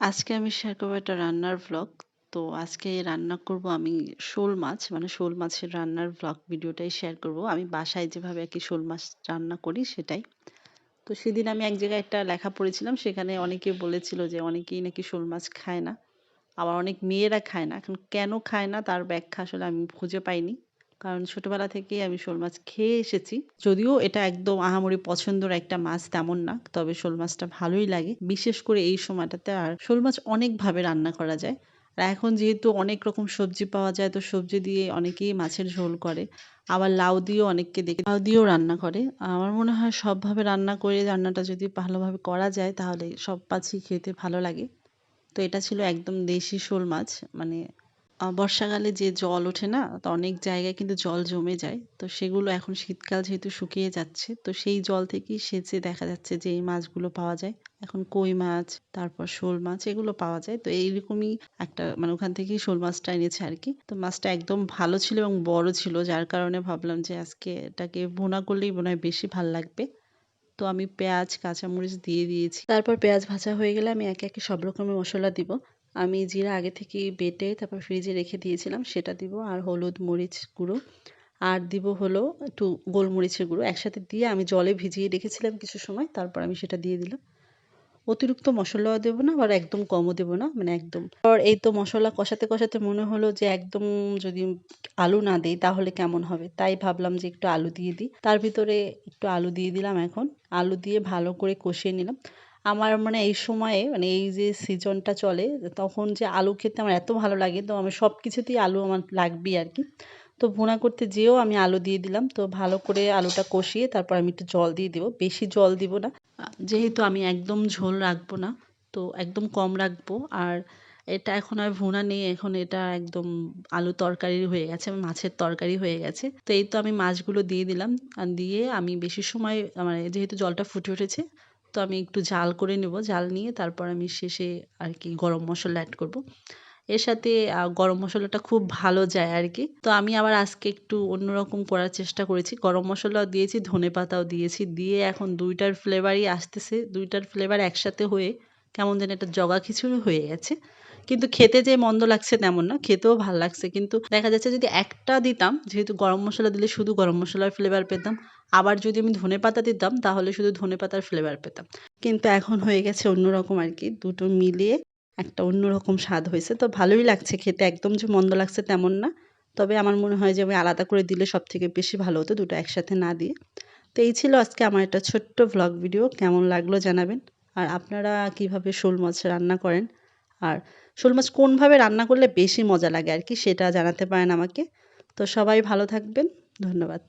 আজকে আমি শেয়ার করবো একটা রান্নার ভ্লগ। তো আজকে রান্না করব আমি শোল মাছ। মানে শোল মাছের রান্নার ভ্লগ ভিডিওটাই শেয়ার করব। আমি বাসায় যেভাবে আরকি শোল মাছ রান্না করি সেটাই। তো সেদিন আমি এক জায়গায় একটা লেখা পড়েছিলাম সেখানে অনেকে বলেছিল যে অনেকেই নাকি শোল মাছ খায় না। আবার অনেক মেয়েরা খায় না। এখন কেন খায় না তার ব্যাখ্যা আসলে আমি খুঁজে পাইনি। কারণ ছোটবেলা থেকেই আমি শোল মাছ খেয়ে এসেছি। যদিও এটা একদম আহামরি পছন্দের একটা মাছ তেমন না। তবে শোল মাছটা ভালোই লাগে। বিশেষ করে এই সময়টাতে। আর শোল মাছ অনেকভাবে রান্না করা যায়। আর এখন যেহেতু অনেক রকম সবজি পাওয়া যায় তো সবজি দিয়ে অনেকেই মাছের ঝোল করে। আবার লাউ দিয়েও অনেককে দেখি লাউ দিয়েও রান্না করে। আমার মনে হয় সবভাবে রান্না করে রান্নাটা যদি ভালোভাবে করা যায় তাহলে সব মাছই খেতে ভালো লাগে। তো এটা ছিল একদম দেশি শোল মাছ। মানে বর্ষাকালে যে জল ওঠে না? তো অনেক জায়গায় কিন্তু জল জমে যায়। তো সেগুলো এখন শীতকাল যেহেতু শুকিয়ে যাচ্ছে, তো সেই জল থেকেই সেচে দেখা যাচ্ছে যে এই মাছগুলো পাওয়া যায়। এখন কই মাছ, তারপর শোল মাছ এগুলো পাওয়া যায়। তো এইরকমই একটা মানে ওখান থেকেই শোল মাছটা এনেছে আরকি। তো মাছটা একদম ভালো ছিল এবং বড় ছিল। যার কারণে ভাবলাম যে আজকে এটাকে ভুনা করলেই মনে হয় বেশি ভাল লাগবে। তো আমি পেঁয়াজ, কাঁচামরিচ দিয়ে দিয়েছি। তারপর পেঁয়াজ ভাজা হয়ে গেলে আমি একে, একে সব রকমের মসলা দিব। আমি জিরা আগে থেকেই বেটে তারপর ফ্রিজে রেখে দিয়েছিলাম সেটা দিব। আর হলুদ, মরিচ গুঁড়ো আর দিব হলো একটু গোলমরিচের গুঁড়ো। একসাথে দিয়ে আমি জলে ভিজিয়ে রেখেছিলাম কিছু সময়। তারপর আমি সেটা দিয়ে দিলাম। অতিরিক্ত মসলাও দেব না আবার একদম কমও দেব না। মানে একদম। আর এই তো মসলা কষাতে, কষাতে মনে হলো যে একদম যদি আলু না দেই তাহলে কেমন হবে? তাই ভাবলাম যে একটু আলু দিয়ে দিই। তার ভিতরে একটু আলু দিয়ে দিলাম এখন। আলু দিয়ে ভালো করে কষিয়ে নিলাম। আমার মানে এই সময়ে মানে এই যে সিজনটা চলে তখন যে আলু খেতে আমার এত ভালো লাগে তো আমি সবকিছুতেই আলু আমার লাগবেই আরকি। তো ভুনা করতে যেয়েও আমি আলু দিয়ে দিলাম। তো ভালো করে আলুটা কষিয়ে তারপর আমি একটু জল দিয়ে দিব। বেশি জল দিব না। যেহেতু আমি একদম ঝোল রাখবো না, তো একদম কম রাখবো। আর এটা এখন আর ভুনা নেই, এখন এটা একদম আলু তরকারি হয়ে গেছে, মাছের তরকারি হয়ে গেছে। তো এই তো আমি মাছগুলো দিয়ে দিলাম। দিয়ে আমি বেশি সময় মানে যেহেতু জলটা ফুটে উঠেছে, তো আমি একটু জাল করে নেব। জাল নিয়ে তারপর আমি শেষে আরকি গরম মসলা এড করব। এর সাথে গরম মসলাটা খুব ভালো যায় আরকি। তো আমি আবার আজকে একটু অন্যরকম করার চেষ্টা করেছি। গরম মসলাও দিয়েছি, ধনেপাতাও দিয়েছি। দিয়ে এখন ২ টার ফ্লেভারই আসতেছে। ২ টার ফ্লেভার একসাথে হয়ে কেমন যেন একটা জগা খিচুড়ি হয়ে গেছে। কিন্তু খেতে যে মন্দ লাগছে তেমন না। খেতেও ভাল লাগছে। কিন্তু দেখা যাচ্ছে যদি একটা দিতাম, যেহেতু গরম মসলা দিলে শুধু গরম মসলার ফ্লেভার পেতাম। আবার যদি আমি ধনেপাতা দিতাম তাহলে শুধু ধনেপাতার ফ্লেভার পেতাম। কিন্তু এখন হয়ে গেছে অন্যরকম আরকি। দুটো মিলিয়ে একটা অন্যরকম স্বাদ হয়েছে। তো ভালোই লাগছে খেতে, একদম যে মন্দ লাগছে তেমন না। তবে আমার মনে হয় যে আমি আলাদা করে দিলে সবথেকে বেশি ভালো হতো দুটো একসাথে না দিয়ে। তো এই ছিল আজকে আমার একটা ছোট্ট ভ্লগ ভিডিও। কেমন লাগলো জানাবেন। আর আপনারা কিভাবে শোল মাছ রান্না করেন? আর শোল মাছ কোনভাবে রান্না করলে বেশি মজা লাগে আরকি সেটা জানাতে পারেন আমাকে। তো সবাই ভালো থাকবেন। ধন্যবাদ।